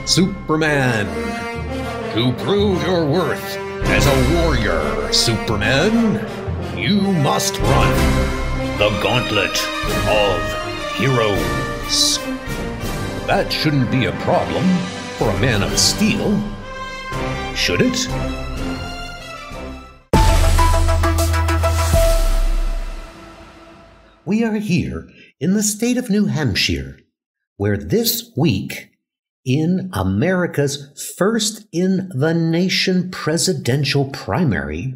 Superman! To prove your worth as a warrior, Superman, you must run the gauntlet of heroes. That shouldn't be a problem for a man of steel, should it? We are here in the state of New Hampshire, where this week, in America's first-in-the-nation presidential primary,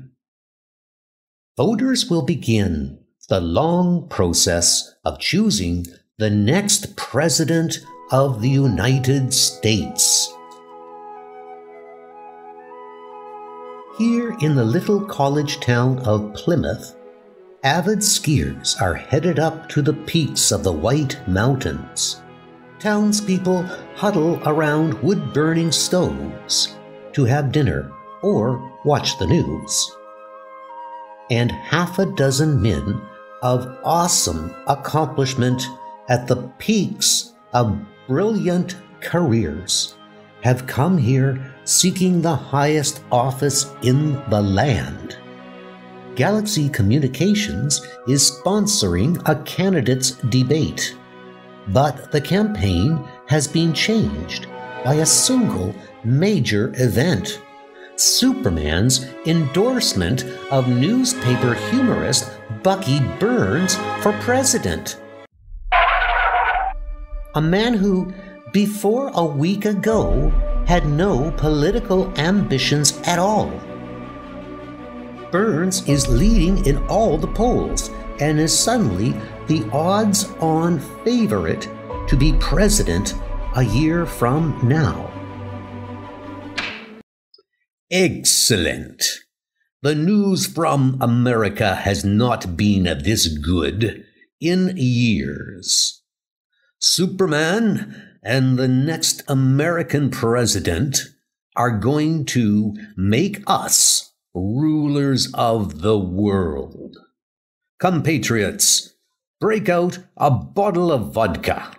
voters will begin the long process of choosing the next president of the United States. Here in the little college town of Plymouth, avid skiers are headed up to the peaks of the White Mountains. Townspeople huddle around wood-burning stoves to have dinner or watch the news. And half a dozen men of awesome accomplishment at the peaks of brilliant careers have come here seeking the highest office in the land. Galaxy Communications is sponsoring a candidates debate, but the campaign has been changed by a single major event: Superman's endorsement of newspaper humorist Bucky Burns for president. A man who, before a week ago, had no political ambitions at all. Burns is leading in all the polls and is suddenly the odds-on favorite to be president a year from now. Excellent. The news from America has not been this good in years. Superman and the next American president are going to make us rulers of the world. Compatriots, break out a bottle of vodka.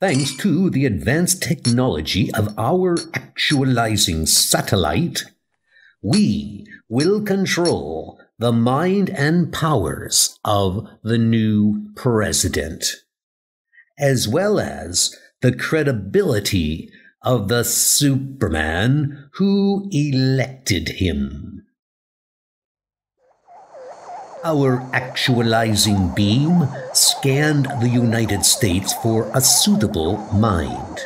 Thanks to the advanced technology of our actualizing satellite, we will control the mind and powers of the new president, as well as the credibility of the Superman who elected him. Our actualizing beam scanned the United States for a suitable mind,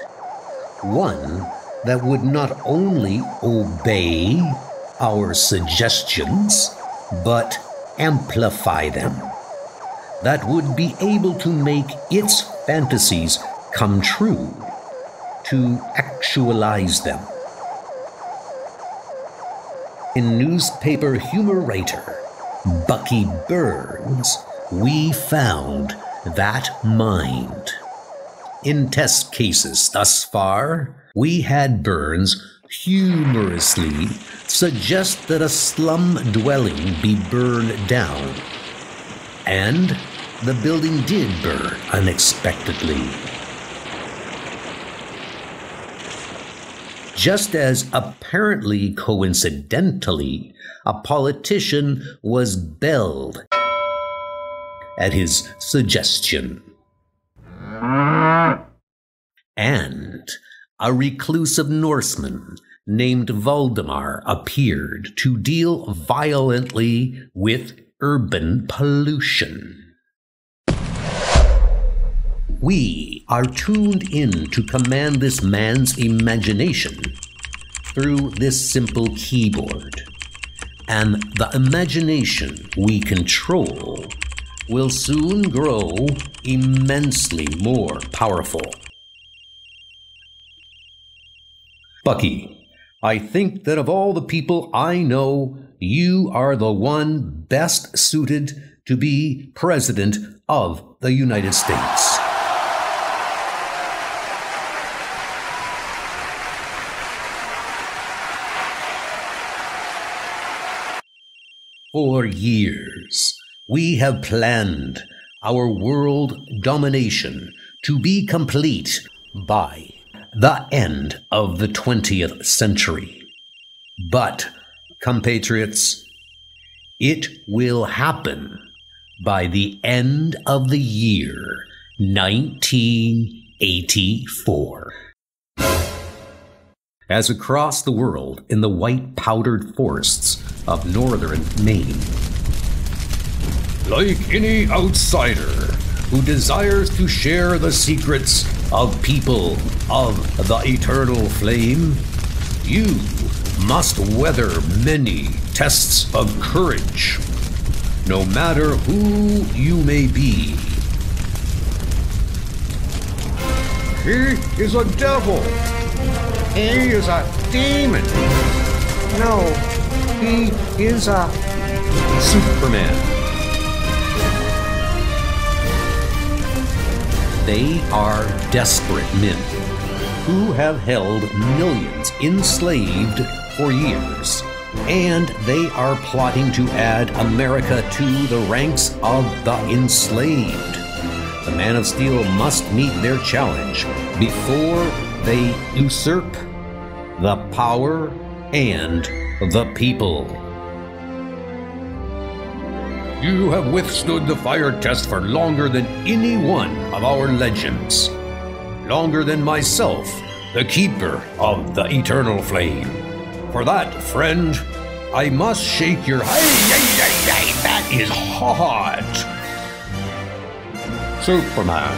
one that would not only obey our suggestions, but amplify them, that would be able to make its fantasies come true, to actualize them. In newspaper humor writer Bucky Burns, we found that mind. In test cases thus far, we had Burns humorously suggest that a slum dwelling be burned down. And the building did burn unexpectedly. Just as apparently coincidentally, a politician was belled at his suggestion. And a reclusive Norseman named Valdemar appeared to deal violently with urban pollution. We are tuned in to command this man's imagination through this simple keyboard, and the imagination we control will soon grow immensely more powerful. Bucky, I think that of all the people I know, you are the one best suited to be President of the United States. For years, we have planned our world domination to be complete by the end of the 20th century. But, compatriots, it will happen by the end of the year 1984. As across the world in the white powdered forests of northern Maine, like any outsider who desires to share the secrets of people of the eternal flame, you must weather many tests of courage, no matter who you may be. He is a devil. He is a demon. No, he is a Superman. They are desperate men who have held millions enslaved for years, and they are plotting to add America to the ranks of the enslaved. The Man of Steel must meet their challenge before they usurp the power and the people. You have withstood the fire test for longer than any one of our legends. Longer than myself, the keeper of the eternal flame. For that, friend, I must shake your... That is hot! Superman,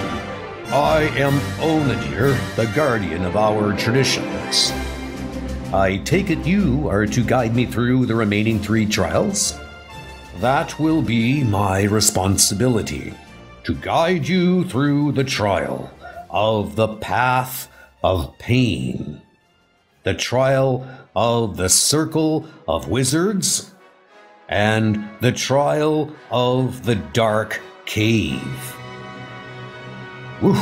I am Onadir, the guardian of our traditions. I take it you are to guide me through the remaining 3 trials? That will be my responsibility, to guide you through the trial of the path of pain, the trial of the circle of wizards, and the trial of the dark cave. Whew,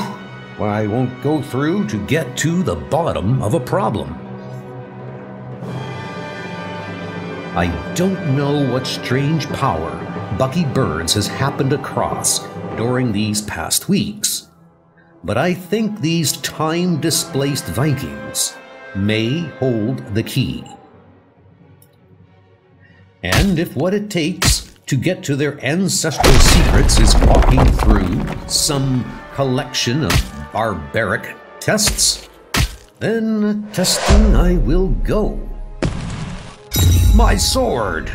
well, I won't go through to get to the bottom of a problem. I don't know what strange power Bucky Burns has happened across during these past weeks, but I think these time-displaced Vikings may hold the key. And if what it takes to get to their ancestral secrets is walking through some collection of barbaric tests, then testing I will go. My sword!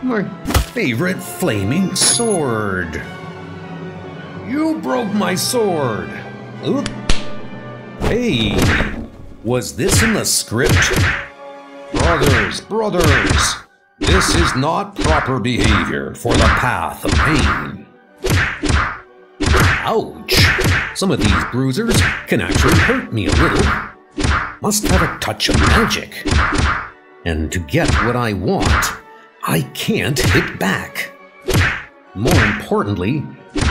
My favorite flaming sword! You broke my sword! Oop. Hey, was this in the script? Brothers! This is not proper behavior for the path of pain. Ouch! Some of these bruisers can actually hurt me a little. Must have a touch of magic. And to get what I want, I can't hit back. More importantly,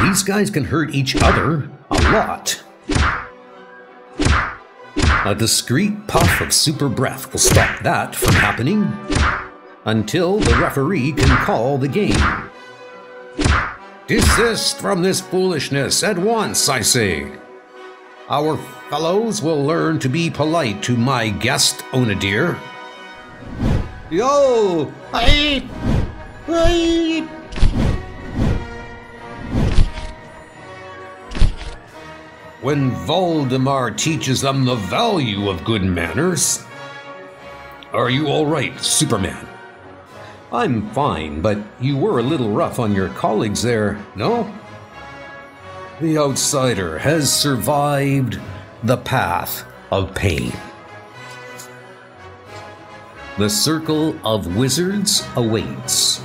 these guys can hurt each other a lot. A discreet puff of super breath will stop that from happening until the referee can call the game. Desist from this foolishness at once, I say. Our fellows will learn to be polite to my guest, Onadir. Yo! When Voldemar teaches them the value of good manners. Are you all right, Superman? I'm fine, but you were a little rough on your colleagues there, no? The outsider has survived the path of pain. The circle of wizards awaits.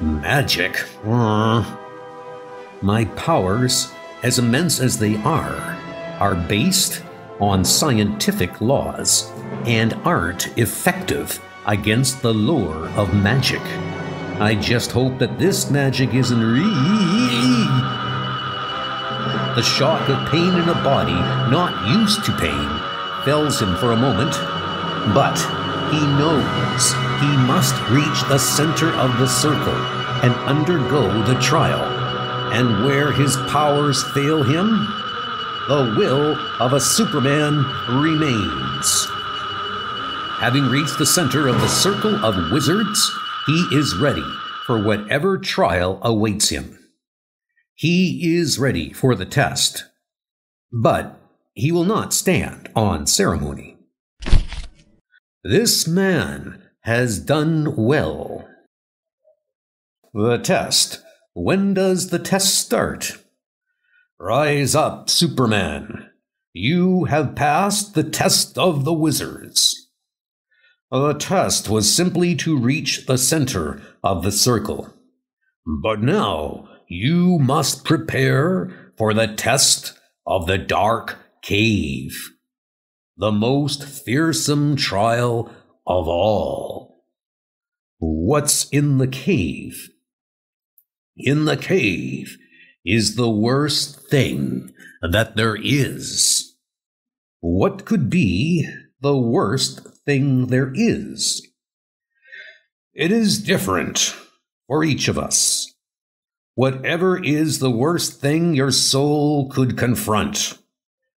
Magic. My powers, as immense as they are based on scientific laws and aren't effective against the lure of magic. I just hope that this magic isn't The shock of pain in a body not used to pain fells him for a moment, but he knows he must reach the center of the circle and undergo the trial. And where his powers fail him, the will of a Superman remains. Having reached the center of the circle of wizards, he is ready for whatever trial awaits him. He is ready for the test, but he will not stand on ceremony. This man has done well. The test. When does the test start? Rise up, Superman. You have passed the test of the wizards. The test was simply to reach the center of the circle. But now you must prepare for the test of the dark cave, the most fearsome trial of all. What's in the cave? In the cave is the worst thing that there is. What could be the worst thing there is? It is different for each of us. Whatever is the worst thing your soul could confront,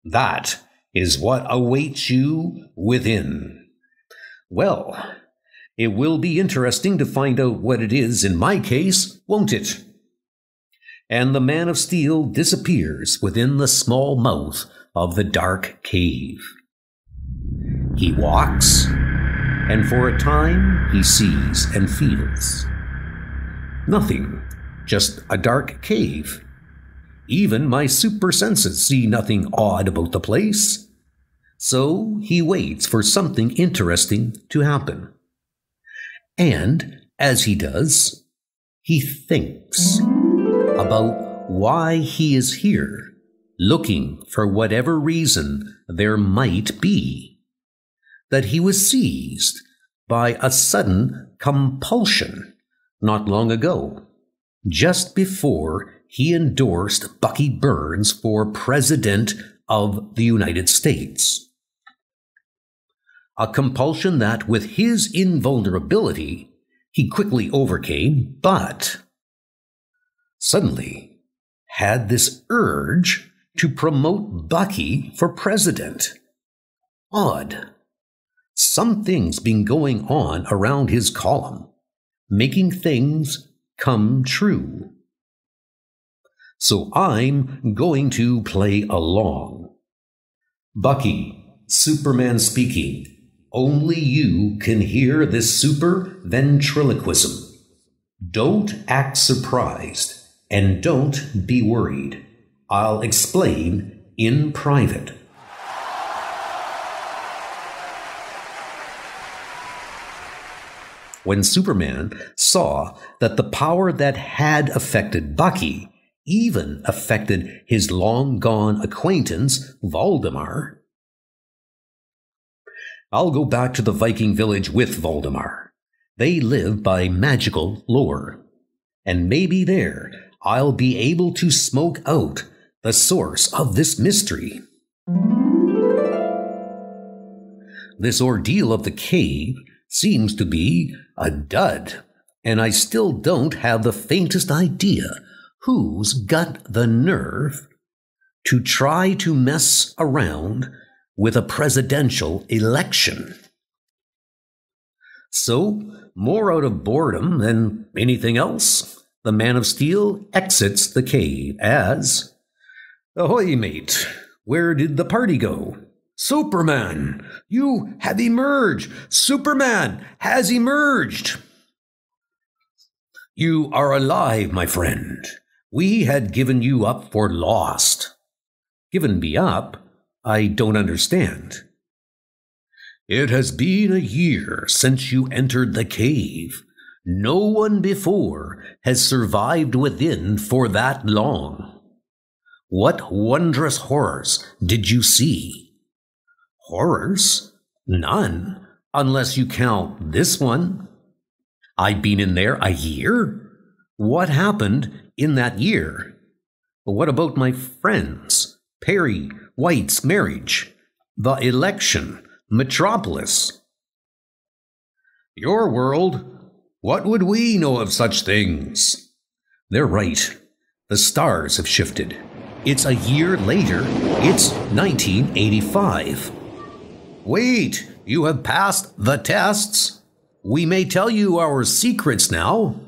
that is what awaits you within. Well, it will be interesting to find out what it is in my case, won't it? And the Man of Steel disappears within the small mouth of the dark cave. He walks, and for a time he sees and feels nothing, just a dark cave. Even my super senses see nothing odd about the place. So he waits for something interesting to happen. And as he does, he thinks about why he is here, looking for whatever reason there might be. That he was seized by a sudden compulsion not long ago, just before he endorsed Bucky Burns for President of the United States. A compulsion that, with his invulnerability, he quickly overcame, but suddenly had this urge to promote Bucky for president. Odd. Something's been going on around his column, making things come true. So I'm going to play along. Bucky, Superman speaking. Only you can hear this super ventriloquism. Don't act surprised, and don't be worried. I'll explain in private. When Superman saw that the power that had affected Bucky even affected his long-gone acquaintance, Voldemar. I'll go back to the Viking village with Voldemar. They live by magical lore. And maybe there I'll be able to smoke out the source of this mystery. This ordeal of the cave seems to be a dud, and I still don't have the faintest idea who's got the nerve to try to mess around with a presidential election. So, more out of boredom than anything else, the Man of Steel exits the cave as, "Ahoy, mate, where did the party go? Superman, you have emerged! Superman has emerged! You are alive, my friend. We had given you up for lost." Given me up? I don't understand. "It has been a year since you entered the cave. No one before has survived within for that long. What wondrous horrors did you see?" "Horrors? None, unless you count this one. I've been in there a year? What happened in that year? What about my friends? Perry White's marriage, the election, Metropolis?" "Your world? What would we know of such things?" "They're right. The stars have shifted. It's a year later. It's 1985. Wait, you have passed the tests. We may tell you our secrets now.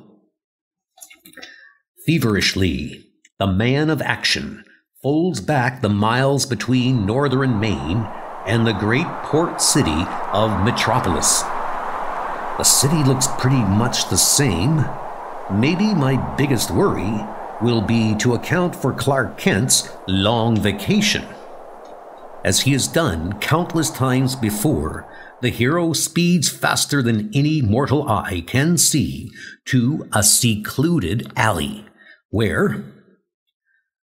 Feverishly, the man of action folds back the miles between northern Maine and the great port city of Metropolis. The city looks pretty much the same. Maybe my biggest worry will be to account for Clark Kent's long vacation. As he has done countless times before, the hero speeds faster than any mortal eye can see to a secluded alley, where...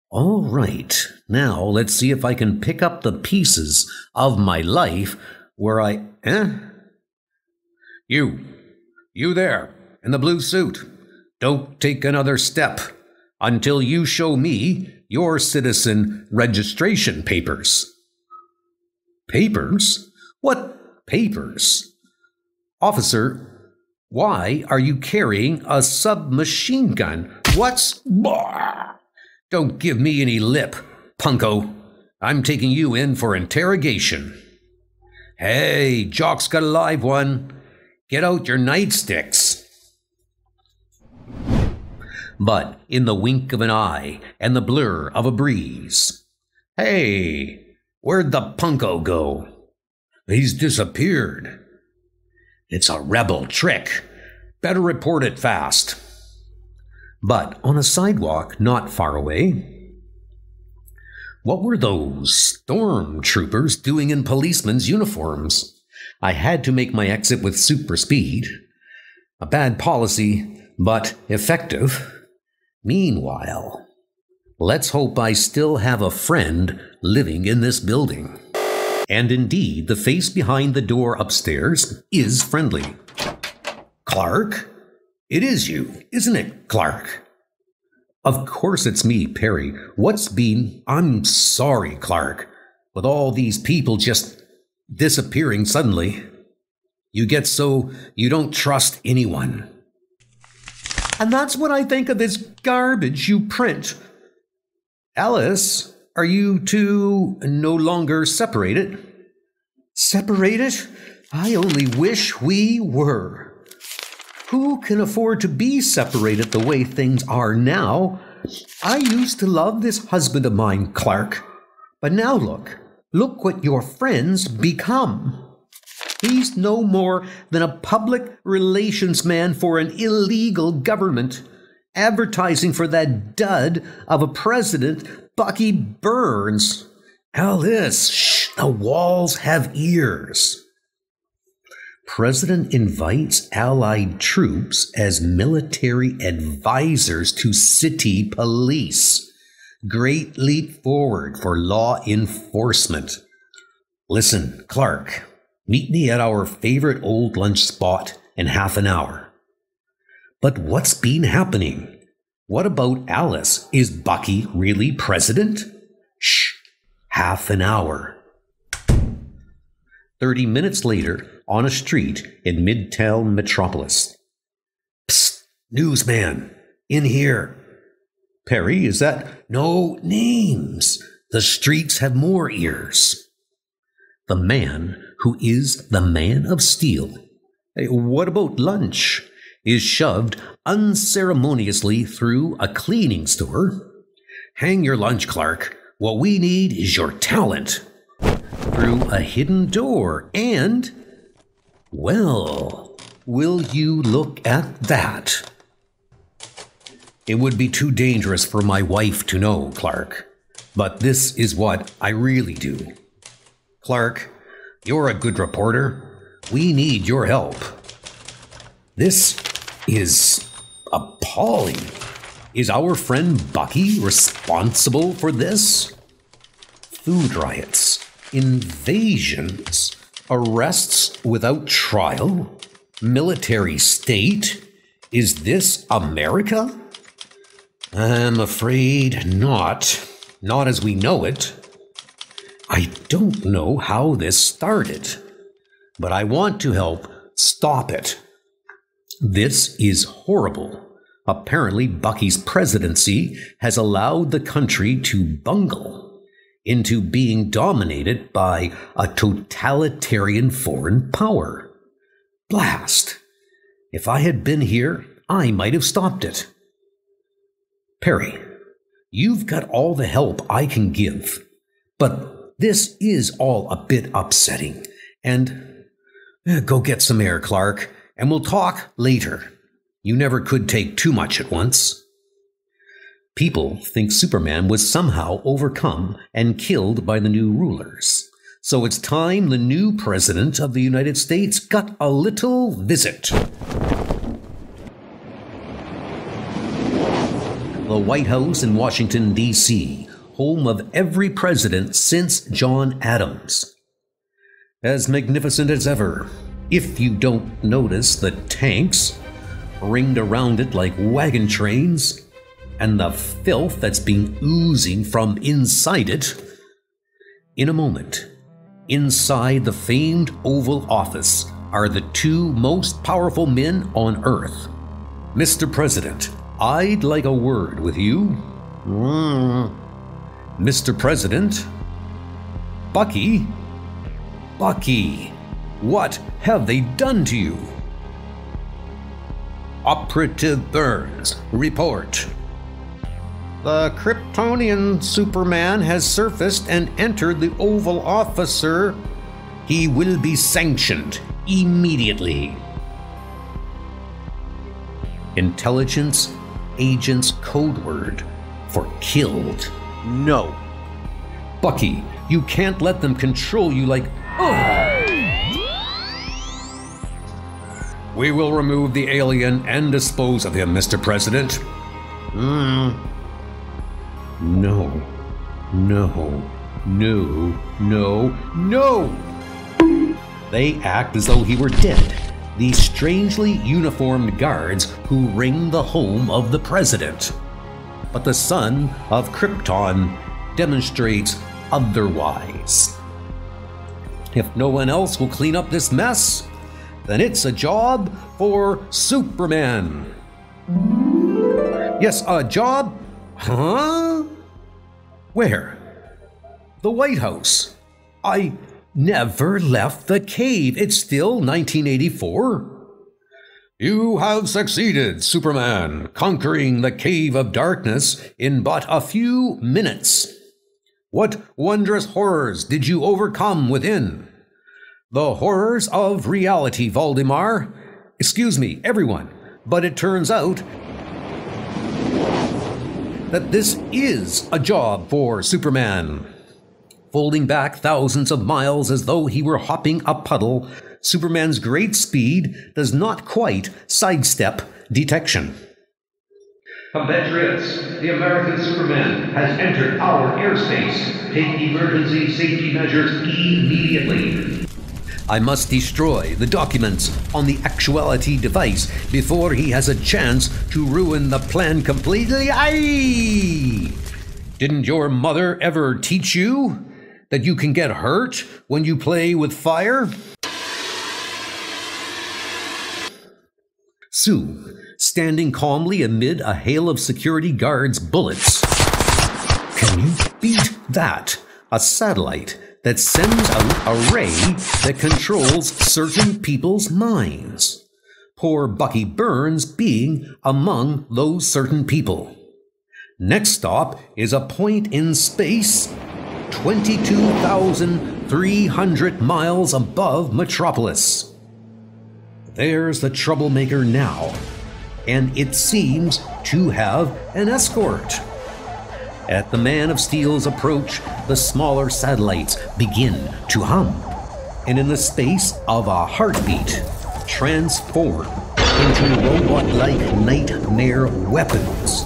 All right, now let's see if I can pick up the pieces of my life where I... You there, in the blue suit. Don't take another step until you show me your citizen registration papers. Papers? What papers? Officer, why are you carrying a submachine gun? What's... Don't give me any lip, punko. I'm taking you in for interrogation. Hey, Jock's got a live one. Get out your nightsticks. But in the wink of an eye and the blur of a breeze. Hey, where'd the punko go? He's disappeared. It's a rebel trick. Better report it fast. But on a sidewalk not far away, what were those stormtroopers doing in policemen's uniforms? I had to make my exit with super speed. A bad policy, but effective. Meanwhile, let's hope I still have a friend living in this building. And indeed, the face behind the door upstairs is friendly. Clark? It is you, isn't it, Clark? Of course it's me, Perry. I'm sorry, Clark. With all these people just disappearing suddenly, you get so you don't trust anyone. And that's what I think of this garbage you print. Alice, are you two no longer separated? Separated? I only wish we were. Who can afford to be separated the way things are now? I used to love this husband of mine, Clark. But now look what your friend's become. He's no more than a public relations man for an illegal government, advertising for that dud of a president, Bucky Burns. Alice, shh, the walls have ears. President invites Allied troops as military advisors to city police. Great leap forward for law enforcement. Listen, Clark, meet me at our favorite old lunch spot in half an hour. But what's been happening? What about Alice? Is Bucky really president? Shh, half an hour. 30 minutes later, on a street in Midtown Metropolis. Psst, newsman, in here. Perry, is that? No names. The streets have more ears. The man who is the man of steel. Hey, what about lunch? Is shoved unceremoniously through a cleaning store. Hang your lunch, Clark. What we need is your talent. Through a hidden door and... Well, will you look at that? It would be too dangerous for my wife to know, Clark. But this is what I really do. Clark, you're a good reporter. We need your help. This is appalling. Is our friend Bucky responsible for this? Food riots, invasions, arrests without trial, military state. Is this America? I'm afraid not. Not as we know it. I don't know how this started, but I want to help stop it. This is horrible. Apparently, Bucky's presidency has allowed the country to bungle into being dominated by a totalitarian foreign power. Blast! If I had been here, I might have stopped it. Perry, you've got all the help I can give, but this is all a bit upsetting. And go get some air, Clark, and we'll talk later. You never could take too much at once. People think Superman was somehow overcome and killed by the new rulers. So it's time the new president of the United States got a little visit. The White House in Washington, D.C., home of every president since John Adams. As magnificent as ever, if you don't notice the tanks ringed around it like wagon trains, and the filth that's been oozing from inside it. In a moment, inside the famed Oval Office are the two most powerful men on Earth. Mr. President, I'd like a word with you. Mr. President? Bucky? Bucky, what have they done to you? Operative Burns, report. The Kryptonian Superman has surfaced and entered the Oval Office, sir. He will be sanctioned immediately. Intelligence agent's code word for killed. No. Bucky, you can't let them control you like... We will remove the alien and dispose of him, Mr. President. No. No. No. No. No! They act as though he were dead. These strangely uniformed guards who ring the home of the president. But the son of Krypton demonstrates otherwise. If no one else will clean up this mess, then it's a job for Superman. Yes, a job? Huh? Where? The White House. I never left the cave. It's still 1984. You have succeeded, Superman, conquering the Cave of Darkness in but a few minutes. What wondrous horrors did you overcome within? The horrors of reality, Valdemar. Excuse me, everyone, but it turns out that this is a job for Superman. Folding back thousands of miles as though he were hopping a puddle, Superman's great speed does not quite sidestep detection. Compatriots, the American Superman has entered our airspace. Take emergency safety measures immediately. I must destroy the documents on the Actuality device before he has a chance to ruin the plan completely. Aye! Didn't your mother ever teach you that you can get hurt when you play with fire? Sue, standing calmly amid a hail of security guards' bullets. Can you beat that? A satellite that sends out a ray that controls certain people's minds. Poor Bucky Burns being among those certain people. Next stop is a point in space 22,300 miles above Metropolis. There's the troublemaker now, and it seems to have an escort. At the Man of Steel's approach, the smaller satellites begin to hum, and in the space of a heartbeat, transform into robot-like nightmare weapons.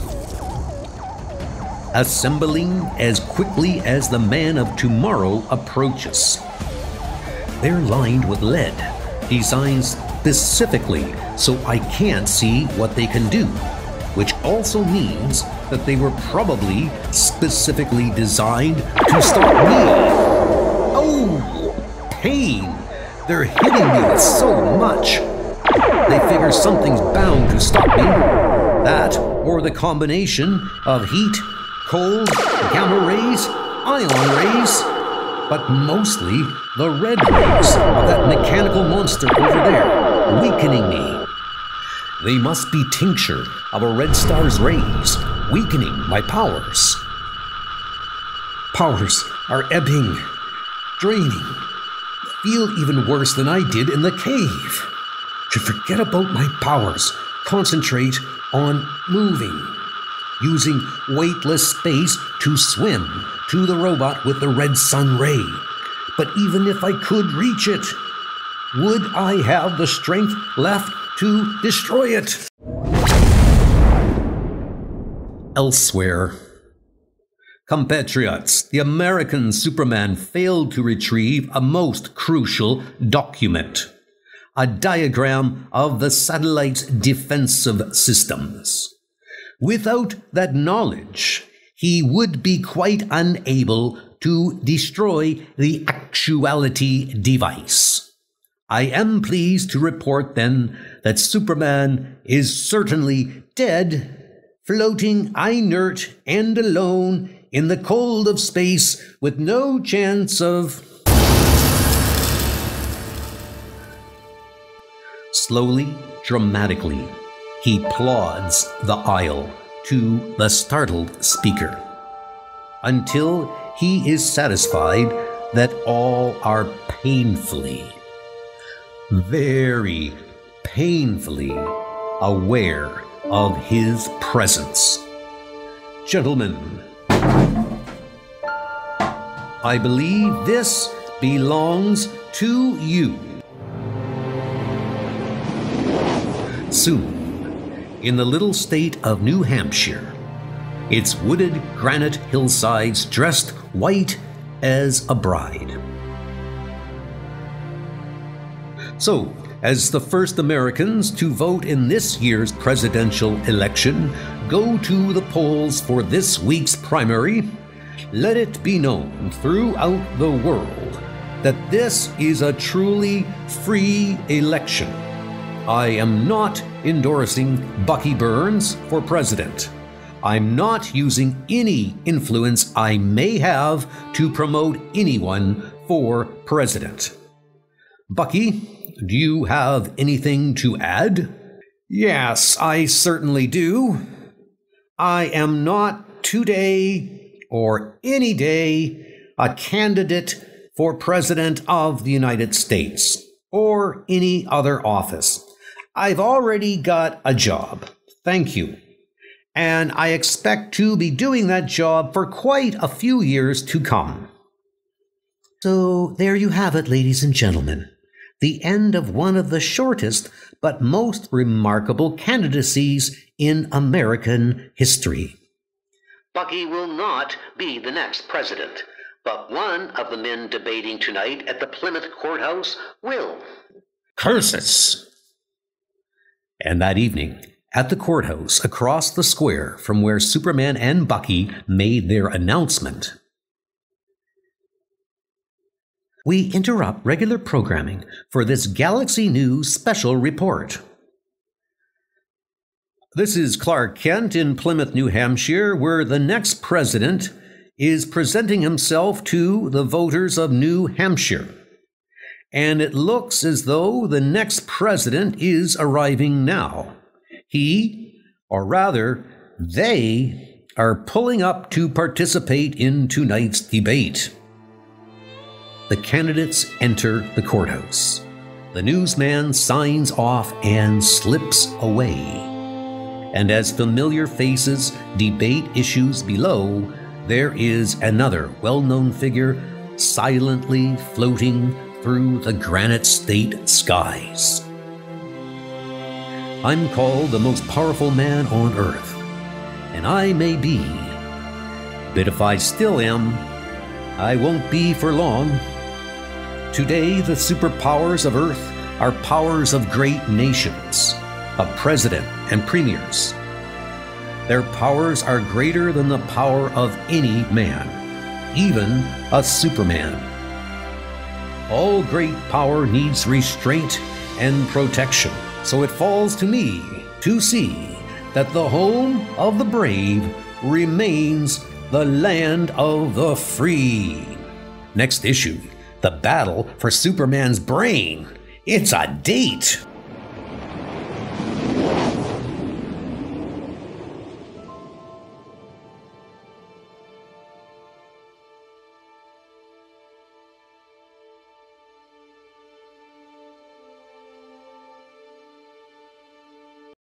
Assembling as quickly as the Man of Tomorrow approaches. They're lined with lead, designed specifically so I can't see what they can do, which also means that they were probably specifically designed to stop me. Oh, pain! They're hitting me with so much. They figure something's bound to stop me. That, or the combination of heat, cold, gamma rays, ion rays, but mostly the red rays of that mechanical monster over there, weakening me. They must be tincture of a red star's rays, weakening my powers. Powers are ebbing, draining. Feel even worse than I did in the cave. Should forget about my powers, concentrate on moving, using weightless space to swim to the robot with the red sun ray. But even if I could reach it, would I have the strength left to destroy it? Elsewhere. Compatriots, the American Superman failed to retrieve a most crucial document. A diagram of the satellite's defensive systems. Without that knowledge, he would be quite unable to destroy the Actuality device. I am pleased to report then that Superman is certainly dead, floating inert and alone in the cold of space with no chance of... Slowly, dramatically, he plods the aisle to the startled speaker, until he is satisfied that all are painfully, very painfully aware of his presence. Gentlemen, I believe this belongs to you. Soon, in the little state of New Hampshire, its wooded granite hillsides dressed white as a bride. So, as the first Americans to vote in this year's presidential election go to the polls for this week's primary, let it be known throughout the world that this is a truly free election. I am not endorsing Bucky Burns for president. I'm not using any influence I may have to promote anyone for president. Bucky, do you have anything to add? Yes, I certainly do. I am not today or any day a candidate for president of the United States or any other office. I've already got a job, thank you, and I expect to be doing that job for quite a few years to come. So there you have it, ladies and gentlemen, the end of one of the shortest but most remarkable candidacies in American history. Bucky will not be the next president, but one of the men debating tonight at the Plymouth courthouse will. Curses! And that evening, at the courthouse across the square from where Superman and Bucky made their announcement, we interrupt regular programming for this Galaxy News special report. This is Clark Kent in Plymouth, New Hampshire, where the next president is presenting himself to the voters of New Hampshire. And it looks as though the next president is arriving now. He, or rather, they, are pulling up to participate in tonight's debate. The candidates enter the courthouse. The newsman signs off and slips away. And as familiar faces debate issues below, there is another well-known figure silently floating through the granite state skies. I'm called the most powerful man on earth, and I may be, but if I still am, I won't be for long. Today, the superpowers of earth are powers of great nations, of president and premiers. Their powers are greater than the power of any man, even a Superman. All great power needs restraint and protection, so it falls to me to see that the home of the brave remains the land of the free. Next issue, the battle for Superman's brain. It's a date.